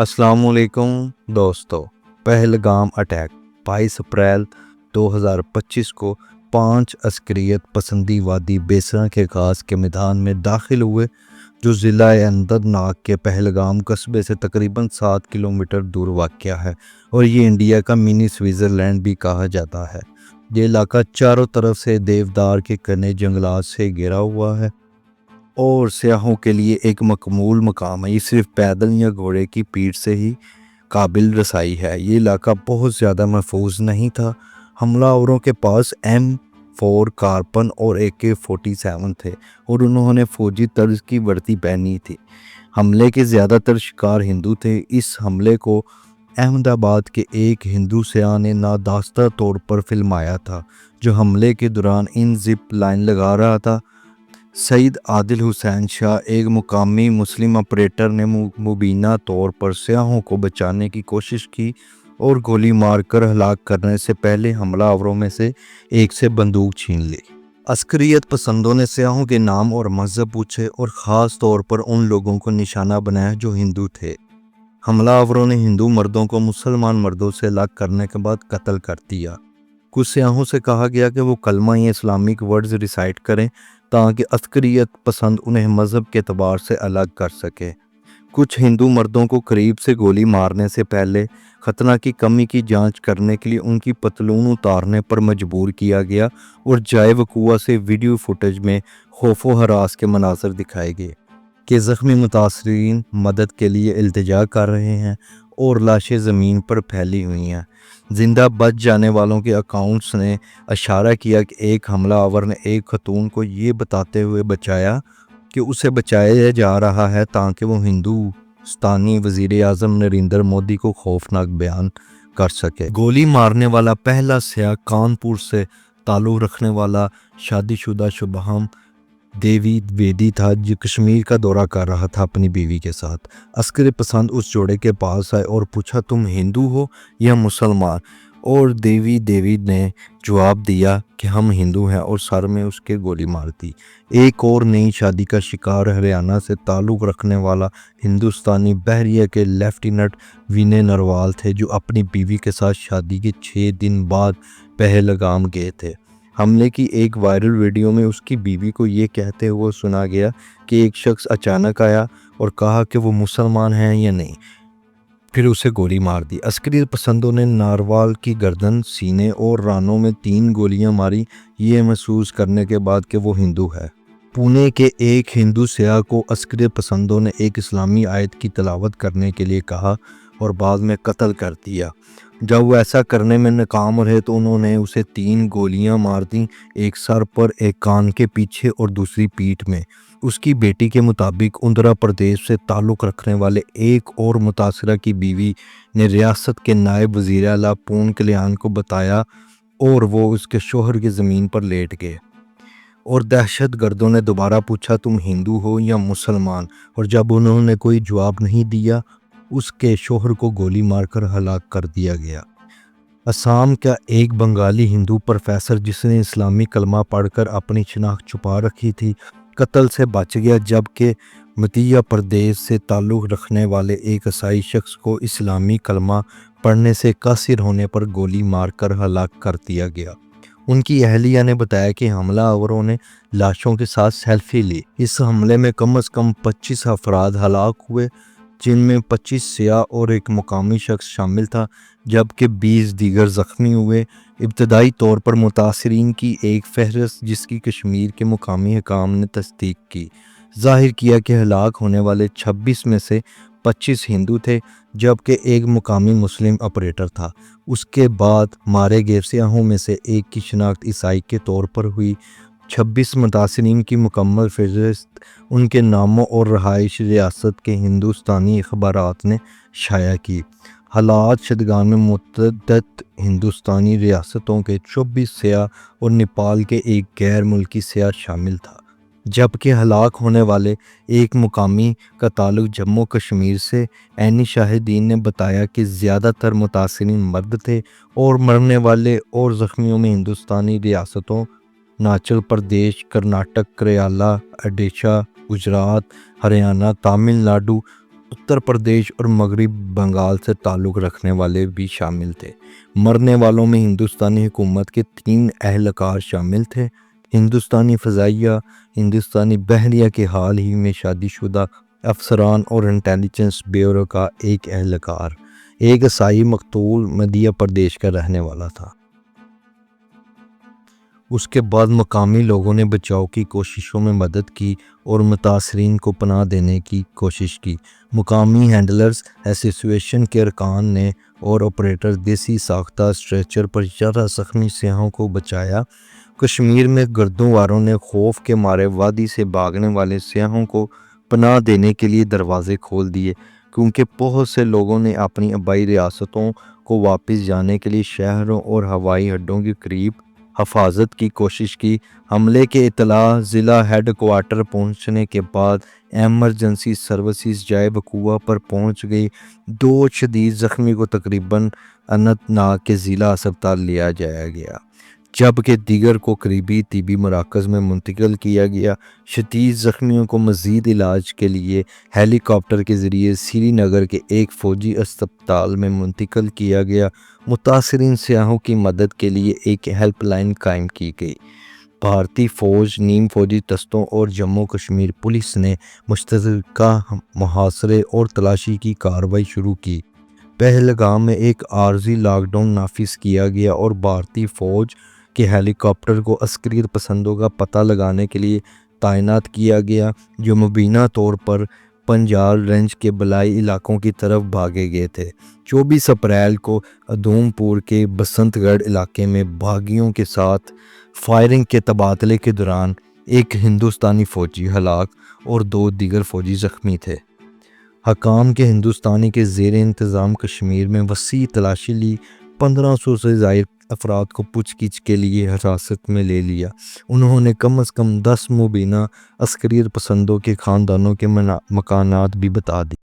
अस्सलाम वालेकुम दोस्तों। पहलगाम अटैक 22 अप्रैल 2025 को 5 अस्करियत पसंदी वादी बेसरा के घास के मैदान में दाखिल हुए, जो ज़िला अनंतनाग के पहलगाम कस्बे से तकरीबन 7 किलोमीटर दूर वाक़या है और ये इंडिया का मिनी स्विट्ज़रलैंड भी कहा जाता है। ये इलाका चारों तरफ से देवदार के घने जंगलात से घिरा हुआ है और सयाहों के लिए एक मकबूल मकाम है। ये सिर्फ पैदल या घोड़े की पीठ से ही काबिल रसाई है। ये इलाका बहुत ज़्यादा महफूज नहीं था। हमलावरों के पास M4 कारपन और AK-47 थे और उन्होंने फ़ौजी तर्ज की वर्दी पहनी थी। हमले के ज़्यादातर शिकार हिंदू थे। इस हमले को अहमदाबाद के एक हिंदू सयाह ने नादास्ता तौर पर फिल्माया था, जो हमले के दौरान इन जिप लाइन लगा रहा था। सईद आदिल हुसैन शाह, एक मुकामी मुस्लिम ऑपरेटर ने मुबीना तौर पर सयाहों को बचाने की कोशिश की और गोली मारकर हलाक करने से पहले हमलावरों में से एक से बंदूक छीन ली। अस्करियत पसंदों ने सयाहों के नाम और मज़हब पूछे और ख़ास तौर पर उन लोगों को निशाना बनाया जो हिंदू थे। हमलावरों ने हिंदू मर्दों को मुसलमान मर्दों से अलग करने के बाद कत्ल कर दिया। कुछ सयाहों से कहा गया कि वो कलमा या इस्लामिक वर्ड्स रिसाइट करें ताकि अस्करियत पसंद उन्हें मज़हब के एतबार से अलग कर सके। कुछ हिंदू मर्दों को करीब से गोली मारने से पहले खतना की कमी की जांच करने के लिए उनकी पतलून उतारने पर मजबूर किया गया और जाए वक़ूआ से वीडियो फुटेज में खौफ व हरास के मनाज़र दिखाए गए कि ज़ख्मी मुतासरीन मदद के लिए इल्तिजा कर रहे हैं और लाशें ज़मीन पर फैली हुई हैं। जिंदा बच जाने वालों के अकाउंट्स ने इशारा किया कि एक हमलावर ने एक खतून को ये बताते हुए बचाया कि उसे बचाया जा रहा है ताकि वो हिंदुस्तानी वज़ीर आज़म नरेंद्र मोदी को खौफनाक बयान कर सके। गोली मारने वाला पहला सयाह कानपुर से ताल्लुक़ रखने वाला शादीशुदा शुभम देवी द्विवेदी था, जो कश्मीर का दौरा कर रहा था अपनी बीवी के साथ। अस्कर पसंद उस जोड़े के पास आए और पूछा, तुम हिंदू हो या मुसलमान? और देवी ने जवाब दिया कि हम हिंदू हैं और सर में उसके गोली मार दी। एक और नई शादी का शिकार हरियाणा से ताल्लुक़ रखने वाला हिंदुस्तानी बहरिया के लेफ्टिनेंट विनय नरवाल थे, जो अपनी बीवी के साथ शादी के 6 दिन बाद पहलगाम गए थे। हमले की एक वायरल वीडियो में उसकी बीवी को ये कहते हुए सुना गया कि एक शख्स अचानक आया और कहा कि वो मुसलमान हैं या नहीं, फिर उसे गोली मार दी। अस्करी पसंदों ने नारवाल की गर्दन, सीने और रानों में 3 गोलियां मारी, ये महसूस करने के बाद कि वो हिंदू है। पुणे के एक हिंदू सयाह को अस्करी पसंदों ने एक इस्लामी आयत की तिलावत करने के लिए कहा और बाद में कत्ल कर दिया। जब वो ऐसा करने में नाकाम रहे तो उन्होंने उसे 3 गोलियां मार दी, एक सर पर, एक कान के पीछे और दूसरी पीठ में। उसकी बेटी के मुताबिक उत्तर प्रदेश से ताल्लुक़ रखने वाले एक और मुतासरा की बीवी ने रियासत के नायब वज़ीर आला पूर्ण कल्याण को बताया और वो उसके शोहर की ज़मीन पर लेट गए और दहशत गर्दों ने दोबारा पूछा, तुम हिंदू हो या मुसलमान? और जब उन्होंने कोई जवाब नहीं दिया, उसके शोहर को गोली मारकर हलाक कर दिया गया। असम का एक बंगाली हिंदू प्रोफेसर, जिसने इस्लामी कलमा पढ़कर अपनी शनाख्त छुपा रखी थी, कत्ल से बच गया, जबकि मध्य प्रदेश से ताल्लुक़ रखने वाले एक ईसाई शख्स को इस्लामी कलमा पढ़ने से कासिर होने पर गोली मारकर हलाक कर दिया गया। उनकी अहलिया ने बताया कि हमलावरों ने लाशों के साथ सेल्फी ली। इस हमले में कम से कम 25 अफराद हलाक हुए, जिनमें 25 सयाह और एक मुकामी शख्स शामिल था, जबकि 20 दीगर ज़ख्मी हुए। इब्तदाई तौर पर मुतासरीन की एक फहरिस्त, जिसकी कश्मीर के मुकामी हुकाम ने तस्दीक की, ज़ाहिर किया कि हलाक होने वाले 26 में से 25 हिंदू थे, जबकि एक मुकामी मुस्लिम ऑपरेटर था। उसके बाद मारे गए सयाहों में से एक की शनाख्त ईसाई के तौर पर हुई। 26 मुतासरीन की मुकम्मल फहरिस्त, उनके नामों और रहाइश रियासत के हिंदुस्तानी अखबारात ने शाया की। हालात शदगान में मुतअद्दिद हिंदुस्तानी रियासतों के 24 सयाह और नेपाल के एक गैर मुल्की सयाह शामिल था, जबकि हलाक होने वाले एक मुकामी का ताल्लुक़ जम्मू कश्मीर से। ऐनी शाहिदीन ने बताया कि ज़्यादातर मुतासरीन मर्द थे और मरने वाले और ज़ख्मियों में हिंदुस्तानी रियासतों हिमाचल प्रदेश, कर्नाटक, केरला, ओडिशा, गुजरात, हरियाणा, तमिलनाडु اتر پردیش اور مغربی بنگال سے تعلق رکھنے والے بھی شامل تھے۔ مرنے والوں میں ہندوستانی حکومت کے 3 اہلکار شامل تھے: ہندوستانی فضائیہ، ہندوستانی بحریہ کے حال ہی میں شادی شدہ افسران اور انٹیلیجنس بیورو کا ایک اہلکار۔ ایک عیسائی مقتول مدھیہ پردیش کا رہنے والا تھا۔ اس کے بعد مقامی لوگوں نے بچاؤ کی کوششوں میں مدد کی اور متاثرین کو پناہ دینے کی کوشش کی۔ مقامی ہینڈلرز ایسوسی ایشن کے ارکان نے اور آپریٹر دیسی ساختہ اسٹریچر پر 11 زخمی سیاحوں کو بچایا۔ کشمیر میں گردوں واروں نے خوف کے مارے وادی سے بھاگنے والے سیاحوں کو پناہ دینے کے لیے دروازے کھول دیے، کیونکہ بہت سے لوگوں نے اپنی آبائی ریاستوں کو واپس جانے کے لیے شہروں اور ہوائی اڈوں کے قریب حفاظت کی کوشش کی۔ حملے کی اطلاع ضلع ہیڈ کوارٹر پہنچنے کے بعد ایمرجنسی سروسز جائے وقوع پر پہنچ گئی۔ 2 شدید زخمی کو تقریباً اننت ناگ کے ضلع ہسپتال لیا جایا گیا، جبکہ دیگر کو قریبی طبی مراکز میں منتقل کیا گیا۔ شدید زخمیوں کو مزید علاج کے لیے ہیلی کاپٹر کے ذریعے سری نگر کے ایک فوجی اسپتال میں منتقل کیا گیا۔ متاثرین سیاحوں کی مدد کے لیے ایک ہیلپ لائن قائم کی گئی۔ بھارتی فوج، نیم فوجی دستوں اور جموں کشمیر پولیس نے مشترکہ محاصرے اور تلاشی کی کارروائی شروع کی۔ پہلگام میں ایک عارضی لاک ڈاؤن نافذ کیا گیا اور بھارتی فوج کے ہیلی کاپٹر کو عسکریت پسندوں کا پتہ لگانے کے لیے تعینات کیا گیا، جو مبینہ طور پر پنجال رینج کے بالائی علاقوں کی طرف بھاگے گئے تھے۔ 24 اپریل کو ادھم پور کے بسنت گڑھ علاقے میں باغیوں کے ساتھ فائرنگ کے تبادلے کے دوران ایک ہندوستانی فوجی ہلاک اور 2 دیگر فوجی زخمی تھے۔ حکام کے ہندوستانی کے زیر انتظام کشمیر میں وسیع تلاشی لی، 1500 سے زائد افراد کو پوچھ گچھ کے لیے حراست میں لے لیا۔ انہوں نے کم از کم 10 مبینہ عسکریت پسندوں کے خاندانوں کے مکانات بھی بتا دی۔